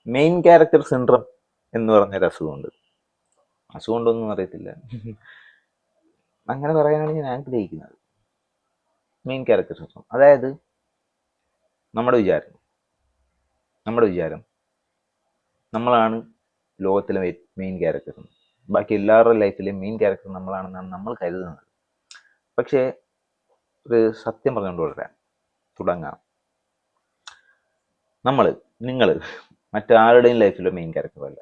Main character syndrome എന്ന് പറഞ്ഞൊരു അസുഖമുണ്ട്. അസുഖം ഉണ്ടോന്നും അറിയത്തില്ല. അങ്ങനെ പറയാനാണ് ഞാൻ ആഗ്രഹിക്കുന്നത്. മെയിൻ ക്യാരക്ടർ സിൻഡ്രം, അതായത് നമ്മുടെ വിചാരം നമ്മുടെ വിചാരം നമ്മളാണ് ലോകത്തിലെ മെയിൻ ക്യാരക്ടർ. ബാക്കി എല്ലാവരുടെ ലൈഫിലെയും മെയിൻ ക്യാരക്ടർ നമ്മളാണെന്നാണ് നമ്മൾ കരുതുന്നത്. പക്ഷേ ഒരു സത്യം പറഞ്ഞുകൊണ്ട് തുടങ്ങാം. നിങ്ങൾ മറ്റാരുടെയും ലൈഫിലെ മെയിൻ ക്യാരക്ടർ അല്ല.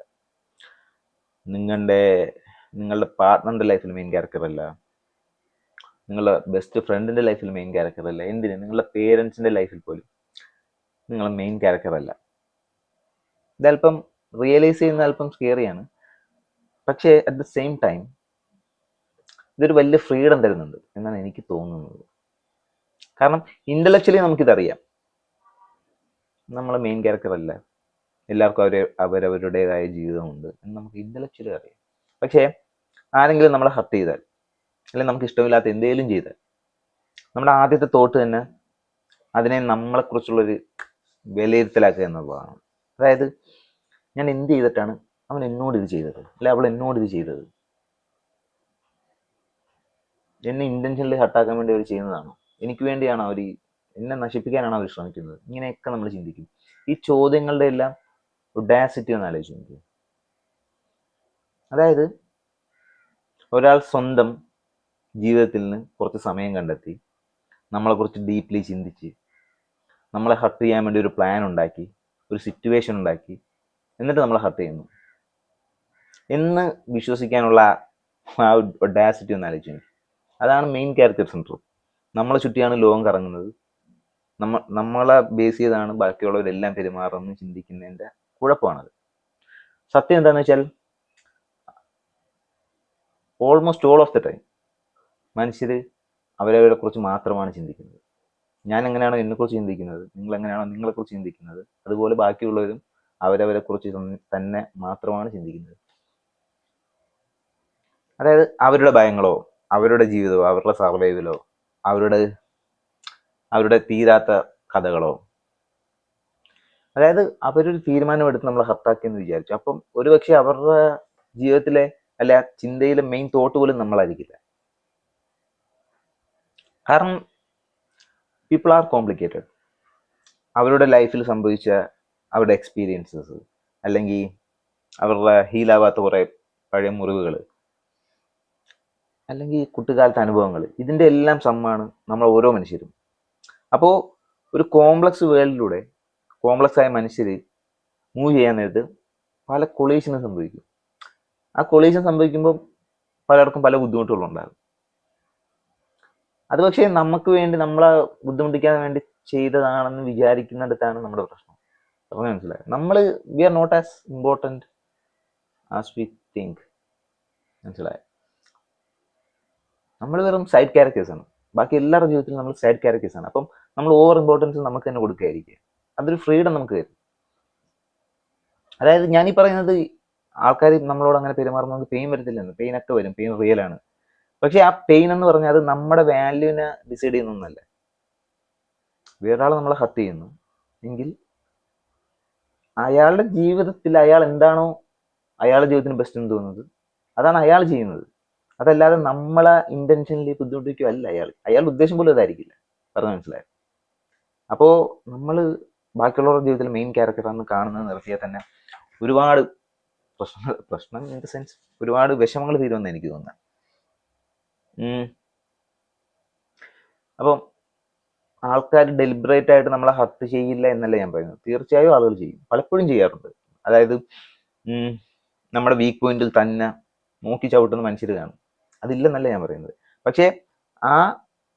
നിങ്ങളുടെ പാർട്ട്ണറിന്റെ ലൈഫിൽ മെയിൻ ക്യാരക്ടർ അല്ല. നിങ്ങളുടെ ബെസ്റ്റ് ഫ്രണ്ടിന്റെ ലൈഫിൽ മെയിൻ ക്യാരക്ടർ അല്ല. എന്തിന്, നിങ്ങളുടെ പേരൻസിന്റെ ലൈഫിൽ പോലും നിങ്ങൾ മെയിൻ ക്യാരക്ടർ അല്ല. ഇതല്പം റിയലൈസ് ചെയ്യുന്ന അല്പം സ്കേറിയാണ്. പക്ഷേ അറ്റ് ദ സെയിം ടൈം ഇതൊരു വലിയ ഫ്രീഡം തരുന്നുണ്ട് എന്നാണ് എനിക്ക് തോന്നുന്നത്. കാരണം ഇന്റലക്ച്വലി നമുക്കിതറിയാം, നമ്മൾ മെയിൻ ക്യാരക്ടർ അല്ല. എല്ലാവർക്കും അവരവരുടേതായ ജീവിതമുണ്ട് എന്ന് നമുക്ക് ഇന്റലക്ച്വലി അറിയാം. പക്ഷേ ആരെങ്കിലും നമ്മളെ ഹർട്ട് ചെയ്താൽ, അല്ലെങ്കിൽ നമുക്ക് ഇഷ്ടമില്ലാത്ത എന്തെങ്കിലും ചെയ്താൽ, നമ്മുടെ ആദ്യത്തെ തോട്ട് തന്നെ അതിനെ നമ്മളെക്കുറിച്ചുള്ളൊരു വിലയിരുത്തലാക്കുക എന്നുള്ളതാണ്. അതായത് ഞാൻ എന്ത് ചെയ്തിട്ടാണ് അവൻ എന്നോട് ഇത് ചെയ്തത്, അല്ലെ അവൾ എന്നോട് ഇത് ചെയ്തത്? എന്നെ ഇന്റൻഷനലി ഹർട്ടാക്കാൻ വേണ്ടി അവർ ചെയ്യുന്നതാണോ? എനിക്ക് വേണ്ടിയാണോ അവർ, എന്നെ നശിപ്പിക്കാനാണോ അവർ ശ്രമിക്കുന്നത്? ഇങ്ങനെയൊക്കെ നമ്മൾ ചിന്തിക്കും. ഈ ചോദ്യങ്ങളുടെ എല്ലാം ഒഡാസിറ്റി ഒന്ന് ആലോചിച്ച് നോക്കുക. അതായത് ഒരാൾ സ്വന്തം ജീവിതത്തിൽ നിന്ന് കുറച്ച് സമയം കണ്ടെത്തി നമ്മളെക്കുറിച്ച് ഡീപ്ലി ചിന്തിച്ച് നമ്മളെ ഹർട്ട് ചെയ്യാൻ വേണ്ടി ഒരു പ്ലാൻ ഉണ്ടാക്കി, ഒരു സിറ്റുവേഷൻ ഉണ്ടാക്കി, എന്നിട്ട് നമ്മളെ ഹർട്ട് ചെയ്യുന്നു എന്ന് വിശ്വസിക്കാനുള്ള ആ ഒഡാസിറ്റി ഒന്ന് ആലോചിച്ച് നോക്കി. അതാണ് മെയിൻ ക്യാരക്ടർ സിൻഡ്രോം. നമ്മളെ ചുറ്റിയാണ് ലോകം കറങ്ങുന്നത്, നമ്മളെ ബേസ് ചെയ്താണ് ബാക്കിയുള്ളവരെല്ലാം പെരുമാറുന്നു ചിന്തിക്കുന്നതിൻ്റെ കുഴപ്പമാണത്. സത്യം എന്താണെന്ന് വെച്ചാൽ almost all of the time മനുഷ്യർ അവരവരെ കുറിച്ച് മാത്രമാണ് ചിന്തിക്കുന്നത്. ഞാൻ എങ്ങനെയാണോ എന്നെക്കുറിച്ച് ചിന്തിക്കുന്നത്, നിങ്ങൾ എങ്ങനെയാണോ നിങ്ങളെക്കുറിച്ച് ചിന്തിക്കുന്നത്, അതുപോലെ ബാക്കിയുള്ളവരും അവരവരെ കുറിച്ച് തന്നെ മാത്രമാണ് ചിന്തിക്കുന്നത്. അതായത് അവരുടെ ഭയങ്ങളോ, അവരുടെ ജീവിതമോ, അവരുടെ സർവൈവലോ, അവരുടെ തീരാത്ത കഥകളോ, അതായത് അവരൊരു തീരുമാനമെടുത്ത് നമ്മളെ ഹർട്ടാക്കിയെന്ന് വിചാരിച്ചു, അപ്പം ഒരുപക്ഷെ അവരുടെ ജീവിതത്തിലെ അല്ല ചിന്തയിലെ മെയിൻ തോട്ട് പോലും നമ്മളായിരിക്കില്ല. കാരണം പീപ്പിൾ ആർ കോംപ്ലിക്കേറ്റഡ്. അവരുടെ ലൈഫിൽ സംഭവിച്ച അവരുടെ എക്സ്പീരിയൻസസ്, അല്ലെങ്കിൽ അവരുടെ ഹീലാവാത്ത കുറേ പഴയ മുറിവുകൾ, അല്ലെങ്കിൽ കുട്ടിക്കാലത്തെ അനുഭവങ്ങൾ, ഇതിൻ്റെ എല്ലാം സമ്മാണ് നമ്മൾ ഓരോ മനുഷ്യരും. അപ്പോൾ ഒരു കോംപ്ലക്സ് വേൾഡിലൂടെ കോംപ്ലക്സ് ആയ മനുഷ്യർ മൂവ് ചെയ്യാൻ നേരത്ത് പല കൊളീഷനും സംഭവിക്കും. ആ കൊളീഷൻ സംഭവിക്കുമ്പോൾ പലർക്കും പല ബുദ്ധിമുട്ടുകളുണ്ടാകും. അത് പക്ഷേ നമുക്ക് വേണ്ടി, നമ്മളെ ബുദ്ധിമുട്ടിക്കാൻ വേണ്ടി ചെയ്തതാണെന്ന് വിചാരിക്കുന്നിടത്താണ് നമ്മുടെ പ്രശ്നം. പറഞ്ഞാൽ മനസ്സിലായി? We are not as important as we think. മനസ്സിലായി? നമ്മൾ വെറും സൈഡ് ക്യാരക്ടേഴ്സാണ്. ബാക്കി എല്ലാവരുടെ ജീവിതത്തിലും നമ്മൾ സൈഡ് ക്യാരക്ടേഴ്സാണ്. അപ്പം നമ്മൾ ഓവർ ഇമ്പോർട്ടൻസ് നമുക്ക് തന്നെ കൊടുക്കുകയായിരിക്കും. അതൊരു ഫ്രീഡം നമുക്ക് തരും. അതായത് ഞാനീ പറയുന്നത് ആൾക്കാർ നമ്മളോട് അങ്ങനെ പെരുമാറുമ്പോൾ നമുക്ക് പെയിൻ വരത്തില്ലെന്ന്. പെയിനൊക്കെ വരും, പെയിൻ റിയൽ ആണ്. പക്ഷെ ആ പെയിൻ എന്ന് പറഞ്ഞാൽ അത് നമ്മുടെ വാല്യൂവിനെ ഡിസൈഡ് ചെയ്യുന്നൊന്നല്ല. വേറൊരാൾ നമ്മളെ ഹർട്ട് ചെയ്യുന്നു എങ്കിൽ അയാളുടെ ജീവിതത്തിൽ അയാൾ എന്താണോ അയാളുടെ ജീവിതത്തിന് ബെസ്റ്റ് എന്ന് തോന്നുന്നത് അതാണ് അയാൾ ചെയ്യുന്നത്. അതല്ലാതെ നമ്മളെ ഇന്റൻഷനിൽ ബുദ്ധിമുട്ടിക്കുകയല്ല അയാളുടെ ഉദ്ദേശം പോലും അതായിരിക്കില്ല. പറഞ്ഞ മനസ്സിലായോ? അപ്പോൾ നമ്മൾ ബാക്കിയുള്ളവരുടെ ജീവിതത്തിൽ മെയിൻ ക്യാരക്ടറാണെന്ന് കാണുന്നത് നിർത്തിയാൽ തന്നെ ഒരുപാട് പ്രശ്നം ഇൻ ദ സെൻസ് ഒരുപാട് വിഷമങ്ങൾ തീരുമെന്ന് എനിക്ക് തോന്നുന്നത്. അപ്പം ആൾക്കാർ ഡെലിബറേറ്റ് ആയിട്ട് നമ്മളെ ഹർട്ട് ചെയ്യില്ല എന്നല്ല ഞാൻ പറയുന്നത്. തീർച്ചയായും ആളുകൾ ചെയ്യും, പലപ്പോഴും ചെയ്യാറുണ്ട്. അതായത് നമ്മുടെ വീക്ക് പോയിന്റിൽ തന്നെ നോക്കി ചവിട്ടുന്ന മനുഷ്യർ കാണും. അതില്ലെന്നല്ല ഞാൻ പറയുന്നത്. പക്ഷേ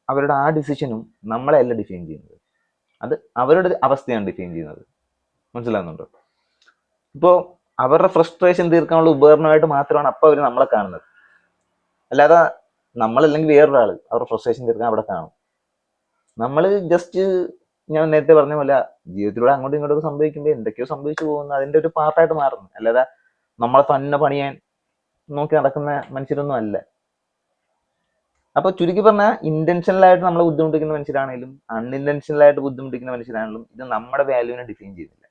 അവരുടെ ആ ഡിസിഷനും നമ്മളെ അല്ല ഡിഫൈൻ ചെയ്യുന്നത്, അത് അവരുടെ അവസ്ഥയാണ് ഡിഫൈൻ ചെയ്യുന്നത്. മനസ്സിലാകുന്നുണ്ടോ? ഇപ്പോൾ അവരുടെ ഫ്രസ്ട്രേഷൻ തീർക്കാനുള്ള ഉപകരണമായിട്ട് മാത്രമാണ് അപ്പോൾ അവർ നമ്മളെ കാണുന്നത്. അല്ലാതെ നമ്മളല്ലെങ്കിൽ വേറൊരാൾ അവരുടെ ഫ്രസ്ട്രേഷൻ തീർക്കാൻ അവിടെ കാണും. നമ്മൾ ജസ്റ്റ് ഞാൻ നേരത്തെ പറഞ്ഞ പോലെ ജീവിതത്തിലൂടെ അങ്ങോട്ടും ഇങ്ങോട്ടൊക്കെ സംഭവിക്കുമ്പോൾ എന്തൊക്കെയോ സംഭവിച്ചു പോകുന്നു, അതിൻ്റെ ഒരു പാർട്ടായിട്ട് മാറുന്നു. അല്ലാതെ നമ്മളെ തന്നെ പണിയാൻ നോക്കി നടക്കുന്ന മനുഷ്യരൊന്നും അല്ല. അപ്പൊ ചുരുക്കി പറഞ്ഞാൽ ഇന്റൻഷനലായിട്ട് നമ്മളെ ബുദ്ധിമുട്ടിക്കുന്ന മനുഷ്യരാണെങ്കിലും അൺഇന്റൻഷനലായിട്ട് ബുദ്ധിമുട്ടിക്കുന്ന മനുഷ്യരാണെങ്കിലും ഇത് നമ്മുടെ വാല്യൂവിനെ ഡിഫൈൻ ചെയ്യുന്നില്ല.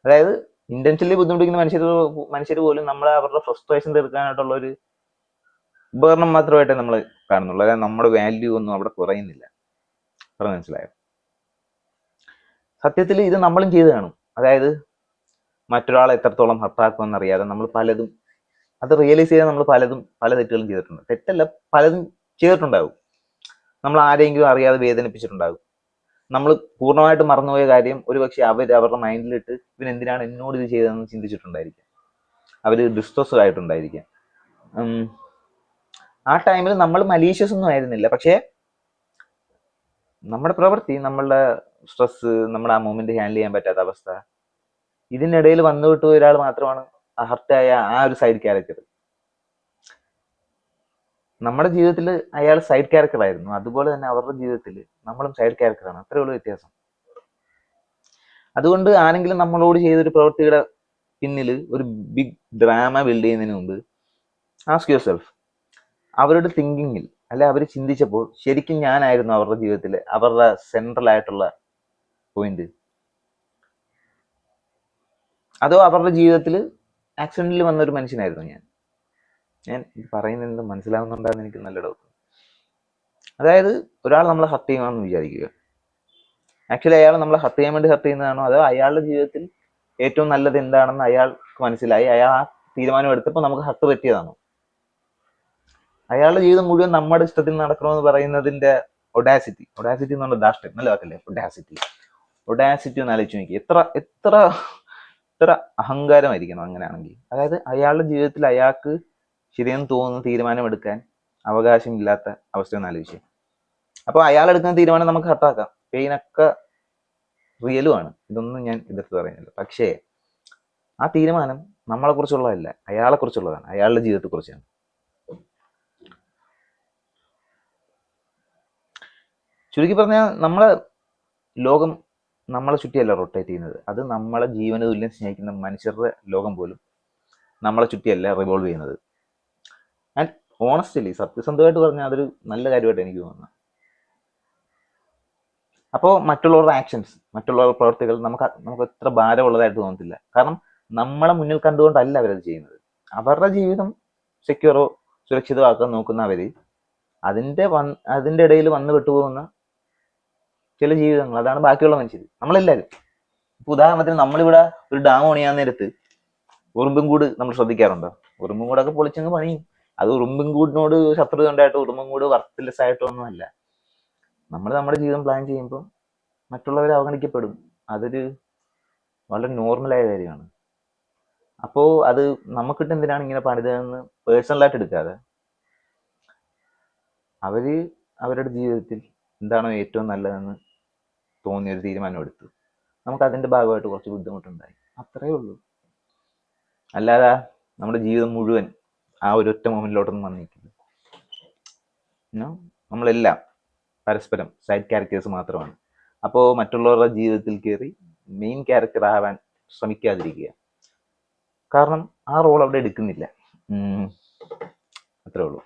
അതായത് ഇന്റൻഷനലി ബുദ്ധിമുട്ടിക്കുന്ന മനുഷ്യർ പോലും നമ്മളെ അവരുടെ ഫ്രസ്ട്രേഷൻ തീർക്കാനായിട്ടുള്ള ഒരു ഉപകരണം മാത്രമായിട്ടേ നമ്മൾ കാണുന്നുള്ളൂ. അതായത് നമ്മുടെ വാല്യൂ ഒന്നും അവിടെ കുറയുന്നില്ല. പറഞ്ഞ മനസ്സിലായോ? സത്യത്തിൽ ഇത് നമ്മളും ചെയ്ത് കാണും. അതായത് മറ്റൊരാളെ എത്രത്തോളം ഹർട്ടാക്കുമെന്ന് അറിയാതെ നമ്മൾ പലതും അത് റിയലൈസ് ചെയ്താൽ നമ്മൾ പല തെറ്റുകളും ചെയ്തിട്ടുണ്ട്. തെറ്റല്ല, പലതും ചെയ്തിട്ടുണ്ടാകും. നമ്മൾ ആരെങ്കിലും അറിയാതെ വേദനിപ്പിച്ചിട്ടുണ്ടാകും. നമ്മൾ പൂർണ്ണമായിട്ട് മറന്നുപോയ കാര്യം ഒരുപക്ഷെ അവരുടെ മൈൻഡിലിട്ട് ഇവൻ എന്തിനാണ് എന്നോട് ഇത് ചെയ്തതെന്ന് ചിന്തിച്ചിട്ടുണ്ടായിരിക്കാം. അവർ ഡിസ്ട്രസ്ഡ് ആയിട്ടുണ്ടായിരിക്കാം. ആ ടൈമിൽ നമ്മൾ മലീഷ്യസ് ഒന്നും ആയിരുന്നില്ല, പക്ഷേ നമ്മുടെ പ്രവൃത്തി, നമ്മളുടെ സ്ട്രെസ്, നമ്മുടെ ആ മൂമെന്റ് ഹാൻഡിൽ ചെയ്യാൻ പറ്റാത്ത അവസ്ഥ, ഇതിനിടയിൽ വന്നുവിട്ട ഒരാൾ മാത്രമാണ് ഹർട്ടായ ആ ഒരു സൈഡ് ക്യാരക്ടർ. നമ്മുടെ ജീവിതത്തിൽ അയാൾ സൈഡ് ക്യാരക്ടർ ആയിരുന്നു, അതുപോലെ തന്നെ അവരുടെ ജീവിതത്തിൽ നമ്മളും സൈഡ് ക്യാരക്ടറാണ്. അത്രേ ഉള്ളൂ വ്യത്യാസം. അതുകൊണ്ട് ആരെങ്കിലും നമ്മളോട് ചെയ്തൊരു പ്രവൃത്തിയുടെ പിന്നിൽ ഒരു ബിഗ് ഡ്രാമ ബിൽഡ് ചെയ്യുന്നതിന് മുമ്പ് ആസ്ക് യുവർ സെൽഫ്, അവരുടെ തിങ്കിങ്ങിൽ അല്ലെ അവർ ചിന്തിച്ചപ്പോൾ ശരിക്കും ഞാനായിരുന്നു അവരുടെ ജീവിതത്തിൽ അവരുടെ സെൻട്രൽ ആയിട്ടുള്ള പോയിന്റ്, അതോ അവരുടെ ജീവിതത്തിൽ ആക്സിഡന്റിൽ വന്ന ഒരു മനുഷ്യനായിരുന്നു ഞാൻ പറയുന്നത് മനസ്സിലാവുന്നുണ്ടാകുന്ന എനിക്ക് നല്ല ഡൗട്ട്. അതായത് ഒരാൾ നമ്മളെ ഹർട്ട് ചെയ്യുകയാണെന്ന് വിചാരിക്കുക. ആക്ച്വലി അയാൾ നമ്മളെ ഹർട്ട് ചെയ്യാൻ വേണ്ടി ഹർട്ട് ചെയ്യുന്നതാണോ, അതോ അയാളുടെ ജീവിതത്തിൽ ഏറ്റവും നല്ലത് എന്താണെന്ന് അയാൾക്ക് മനസ്സിലായി അയാൾ ആ തീരുമാനം എടുത്തപ്പോൾ നമുക്ക് ഹർട്ട് പറ്റിയതാണോ? അയാളുടെ ജീവിതം മുഴുവൻ നമ്മുടെ ഇഷ്ടത്തിൽ നടക്കണമെന്ന് പറയുന്നതിന്റെ ഒഡാസിറ്റി എന്ന് പറഞ്ഞ ധാർഷ്ട്യം നല്ല വാക്കല്ലേ, ഒഡാസിറ്റി ഒന്ന് ആലോചിച്ച് നോക്കി. എത്ര എത്ര എത്ര അഹങ്കാരമായിരിക്കണം അങ്ങനെയാണെങ്കിൽ. അതായത് അയാളുടെ ജീവിതത്തിൽ അയാൾക്ക് ശരിയെന്ന് തോന്നുന്ന തീരുമാനമെടുക്കാൻ അവകാശമില്ലാത്ത അവസ്ഥയൊന്നും ആലോചിച്ച്. അപ്പോൾ അയാൾ എടുക്കുന്ന തീരുമാനം നമുക്ക് ഹർട്ടാക്കാം, പെയിനൊക്കെ റിയലുമാണ്, ഇതൊന്നും ഞാൻ എതിർത്ത് പറയുന്നില്ല. പക്ഷേ ആ തീരുമാനം നമ്മളെ കുറിച്ചുള്ളതല്ല, അയാളെ കുറിച്ചുള്ളതാണ്, അയാളുടെ ജീവിതത്തെ കുറിച്ചാണ്. ചുരുക്കി പറഞ്ഞാൽ നമ്മളെ ലോകം നമ്മളെ ചുറ്റിയല്ല റൊട്ടേറ്റ് ചെയ്യുന്നത്, അത് നമ്മളെ ജീവന തുല്യം സ്നേഹിക്കുന്ന മനുഷ്യരുടെ ലോകം പോലും നമ്മളെ ചുറ്റിയല്ല റിവോൾവ് ചെയ്യുന്നത്. ആൻഡ് ഓണസ്റ്റ്ലി, സത്യസന്ധമായിട്ട് പറഞ്ഞാൽ അതൊരു നല്ല കാര്യമായിട്ട് എനിക്ക് തോന്നുന്നത്. അപ്പോൾ മറ്റുള്ളവരുടെ ആക്ഷൻസ്, മറ്റുള്ളവരുടെ പ്രവർത്തികൾ നമുക്ക് എത്ര ഭാരമുള്ളതായിട്ട് തോന്നത്തില്ല. കാരണം നമ്മളെ മുന്നിൽ കണ്ടുകൊണ്ടല്ല അവരത് ചെയ്യുന്നത്. അവരുടെ ജീവിതം സെക്യൂറോ സുരക്ഷിതമാക്കാൻ നോക്കുന്ന അവർ അതിൻ്റെ ഇടയിൽ വന്ന് വിട്ടുപോകുന്ന ചില ജീവിതങ്ങൾ, അതാണ് ബാക്കിയുള്ള മനുഷ്യർ, നമ്മളെല്ലാവരും. ഇപ്പൊ ഉദാഹരണത്തിന് നമ്മളിവിടെ ഒരു ഡാം പണിയാൻ നേരത്ത് ഉറുമ്പുംകൂട് നമ്മൾ ശ്രദ്ധിക്കാറുണ്ടോ? ഉറുമ്പുംകൂടൊക്കെ പൊളിച്ചങ്ങ് പണിയും. അത് ഉറുമ്പുംകൂടിനോട് ശത്രുത ഉണ്ടായിട്ട് ഉറുമ്പുംകൂട് വർത്തലെസ് ആയിട്ടൊന്നുമല്ല. നമ്മൾ നമ്മുടെ ജീവിതം പ്ലാൻ ചെയ്യുമ്പോൾ മറ്റുള്ളവരെ അവഗണിക്കപ്പെടും. അതൊരു വളരെ നോർമലായ കാര്യമാണ്. അപ്പോൾ അത് നമുക്കിട്ട് എന്തിനാണ് ഇങ്ങനെ പണിതതെന്ന് പേഴ്സണലായിട്ട് എടുക്കാതെ അവരുടെ ജീവിതത്തിൽ എന്താണോ ഏറ്റവും നല്ലതെന്ന് തോന്നിയൊരു തീരുമാനം എടുത്തു. നമുക്ക് അതിൻ്റെ ഭാഗമായിട്ട് കുറച്ച് ബുദ്ധിമുട്ടുണ്ടായി, അത്രയേ ഉള്ളൂ. അല്ലാതെ നമ്മുടെ ജീവിതം മുഴുവൻ ആ ഒരു ഒറ്റ മൊമെന്റിലോട്ടൊന്നും വന്നിരിക്കില്ല. നമ്മളെല്ലാം പരസ്പരം സൈഡ് ക്യാരക്ടേഴ്സ് മാത്രമാണ്. അപ്പോൾ മറ്റുള്ളവരുടെ ജീവിതത്തിൽ കയറി മെയിൻ ക്യാരക്ടർ ആവാൻ ശ്രമിക്കാതിരിക്കുക. കാരണം ആ റോൾ അവിടെ എടുക്കുന്നില്ല. അത്രേ ഉള്ളൂ.